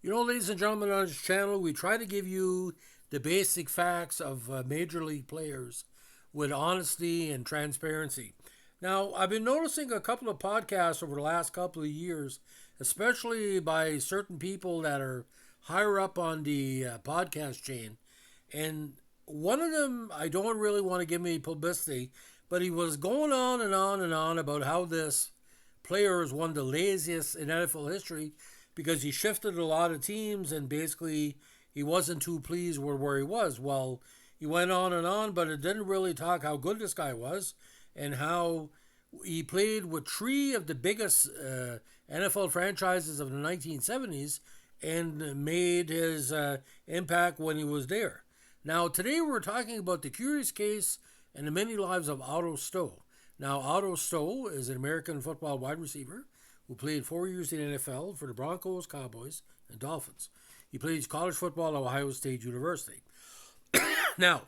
Ladies and gentlemen, on this channel, we try to give you the basic facts of major league players with honesty and transparency. Now, I've been noticing a couple of podcasts over the last couple of years, especially by certain people that are higher up on the podcast chain. And one of them, I don't really want to give me publicity, but he was going on and on and on about how this player is one of the laziest in NFL history because he shifted a lot of teams and basically he wasn't too pleased with where he was. Well, he went on and on, but it didn't really talk how good this guy was and how he played with three of the biggest NFL franchises of the 1970s and made his impact when he was there. Now, today we're talking about the curious case and the many lives of Otto Stowe. Now, Otto Stowe is an American football wide receiver who played 4 years in the NFL for the Broncos, Cowboys, and Dolphins. He played college football at Ohio State University. Now,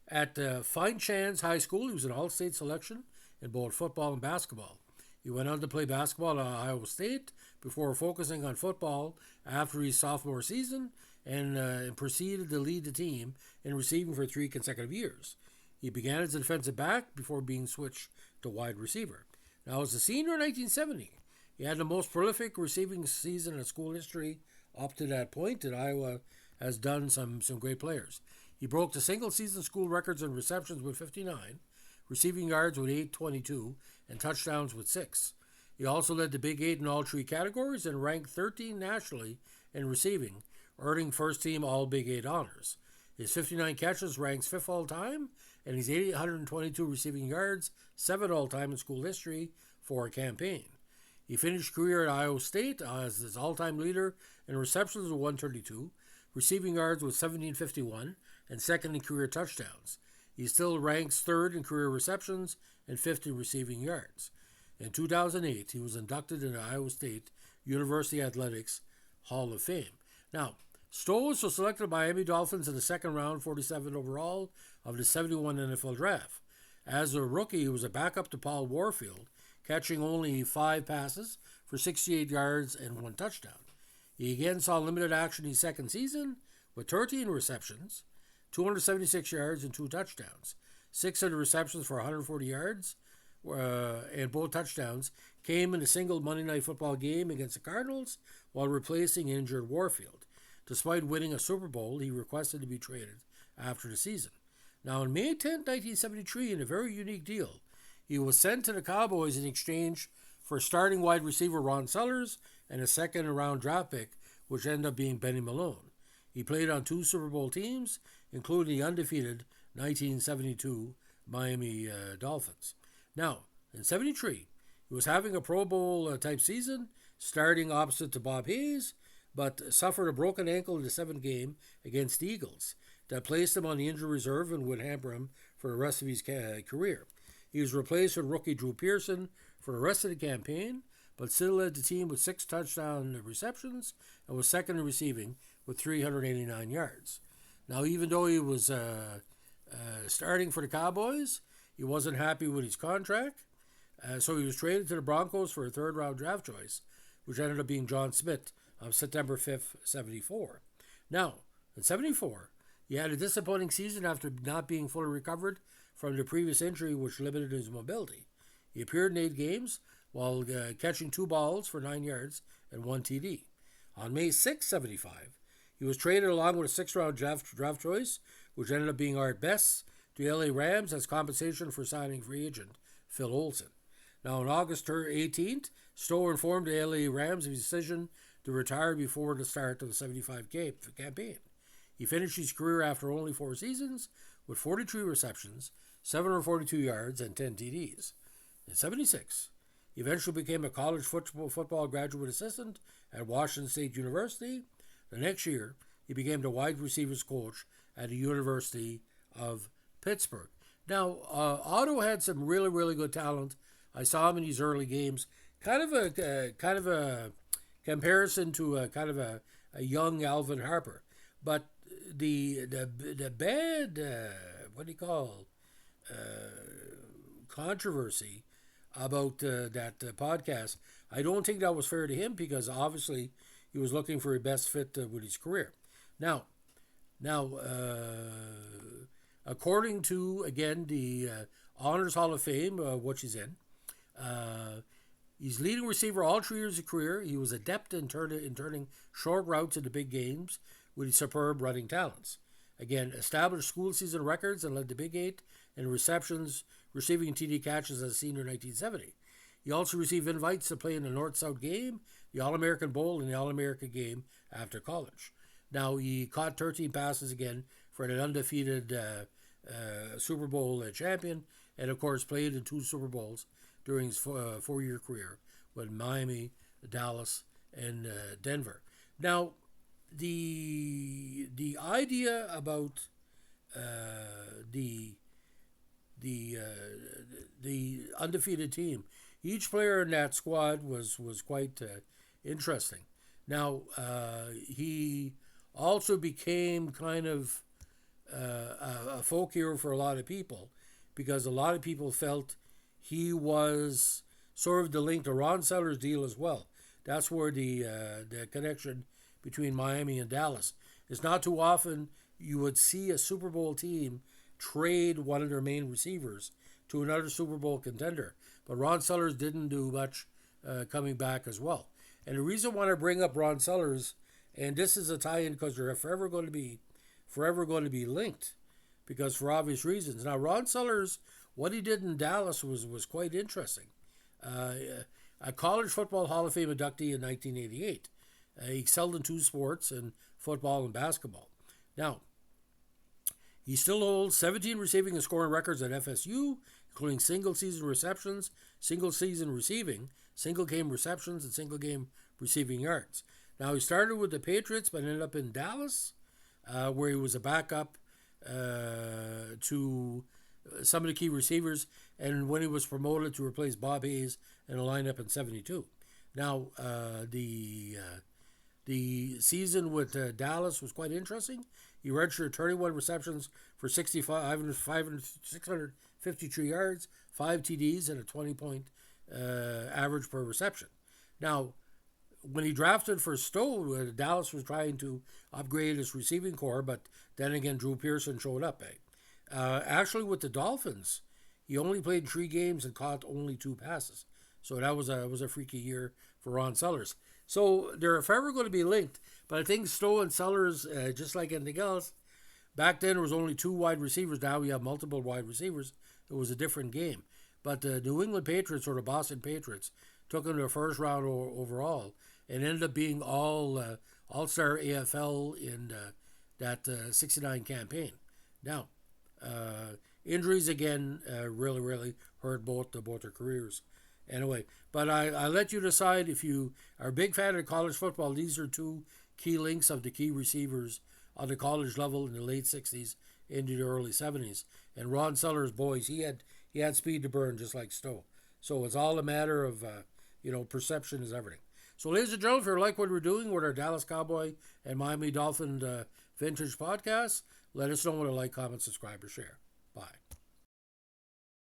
at Fine Chance High School, he was an all-state selection in both football and basketball. He went on to play basketball at Ohio State before focusing on football after his sophomore season and proceeded to lead the team in receiving for 3 consecutive years. He began as a defensive back before being switched to wide receiver. Now, as a senior in 1970, he had the most prolific receiving season in school history up to that point, and Iowa has done some great players. He broke the single-season school records in receptions with 59, receiving yards with 822, and touchdowns with 6. He also led the Big Eight in all 3 categories and ranked 13 nationally in receiving, earning first-team All-Big Eight honors. His 59 catches ranks 5th all-time, and his 822 receiving yards, 7th all-time in school history for a campaign. He finished career at Iowa State as his all-time leader in receptions with 132, receiving yards with 1751, and second in career touchdowns. He still ranks 3rd in career receptions and 5th in receiving yards. In 2008, he was inducted into Iowa State University Athletics Hall of Fame. Now, Stowe was selected by Miami Dolphins in the second round, 47 overall, of the 71 NFL draft. As a rookie, he was a backup to Paul Warfield, catching only 5 passes for 68 yards and 1 touchdown. He again saw limited action in his second season with 13 receptions, 276 yards, and 2 touchdowns. 6 of the receptions for 140 yards and both touchdowns came in a single Monday Night Football game against the Cardinals while replacing injured Warfield. Despite winning a Super Bowl, he requested to be traded after the season. Now, on May 10, 1973, in a very unique deal, he was sent to the Cowboys in exchange for starting wide receiver Ron Sellers and a second-round draft pick, which ended up being Benny Malone. He played on 2 Super Bowl teams, including the undefeated 1972 Miami Dolphins. Now, in 73, he was having a Pro Bowl type season, starting opposite to Bob Hayes, but suffered a broken ankle in the 7th game against the Eagles that placed him on the injury reserve and would hamper him for the rest of his career. He was replaced with rookie Drew Pearson for the rest of the campaign, but still led the team with 6 touchdown receptions and was second in receiving with 389 yards. Now, even though he was starting for the Cowboys, he wasn't happy with his contract, so he was traded to the Broncos for a 3rd-round draft choice, which ended up being John Smith on September 5th, 74. Now, in 74, he had a disappointing season after not being fully recovered from the previous injury, which limited his mobility. He appeared in 8 games while catching 2 balls for 9 yards and 1 TD. On May 6, 75, he was traded along with a 6th-round draft choice, which ended up being Art Best, to the LA Rams as compensation for signing free agent Phil Olsen. Now, on August 18th, Stowe informed the LA Rams of his decision to retire before the start of the 75 campaign. He finished his career after only 4 seasons with 43 receptions, 742 yards, and 10 TDs. In 76, he eventually became a college football graduate assistant at Washington State University. The next year, he became the wide receivers coach at the University of Pittsburgh. Now, Otto had some really, really good talent. I saw him in these early games. Kind of a comparison to a young Alvin Harper. But the bad controversy about that podcast, I don't think that was fair to him because obviously he was looking for a best fit with his career. Now, according to, again, the Honors Hall of Fame, which he's in, he's leading receiver all 3 years of career. He was adept in turning short routes into big games with his superb running talents. Again, established school season records and led the Big Eight in receptions, receiving TD catches as a senior in 1970. He also received invites to play in the North-South game, the All-American Bowl, and the All-American game after college. Now, he caught 13 passes again for an undefeated Super Bowl champion, and of course played in 2 Super Bowls during his 4-year career with Miami, Dallas, and Denver. Now, the idea about the undefeated team, each player in that squad was quite interesting. Now, he also became kind of a folk hero for a lot of people, because a lot of people felt he was sort of the link to Ron Sellers' deal as well. That's where the connection between Miami and Dallas. It's not too often you would see a Super Bowl team trade one of their main receivers to another Super Bowl contender. But Ron Sellers didn't do much coming back as well. And the reason why I bring up Ron Sellers, and this is a tie-in because they're forever going to be linked, because for obvious reasons. Now, Ron Sellers, what he did in Dallas was quite interesting. A College Football Hall of Fame inductee in 1988. He excelled in 2 sports, in football and basketball. Now, he still holds 17 receiving and scoring records at FSU, including single-season receptions, single-season receiving, single-game receptions, and single-game receiving yards. Now, he started with the Patriots, but ended up in Dallas, where he was a backup to some of the key receivers, and when he was promoted to replace Bob Hayes in a lineup in 72. Now, the season with Dallas was quite interesting. He registered 31 receptions for 653 yards, 5 TDs, and a 20-point average per reception. Now, when he drafted for Stowe, Dallas was trying to upgrade his receiving core, but then again, Drew Pearson showed up. Actually, with the Dolphins, he only played 3 games and caught only 2 passes. So that was a freaky year for Ron Sellers. So they're forever going to be linked. But I think Stowe and Sellers, just like anything else, back then there was only 2 wide receivers. Now we have multiple wide receivers. It was a different game. But the New England Patriots, or the Boston Patriots, took him to the first round overall and ended up being all-star AFL in that 69 campaign. Now, injuries again really hurt both their careers. Anyway, but I let you decide if you are a big fan of college football. These are 2 key links of the key receivers on the college level in the late 60s into the early 70s. And Ron Sellers, boys, he had speed to burn just like Stowe. So it's all a matter of, perception is everything. So ladies and gentlemen, if you like what we're doing with our Dallas Cowboy and Miami Dolphin vintage podcast, let us know with a like, comment, subscribe, or share.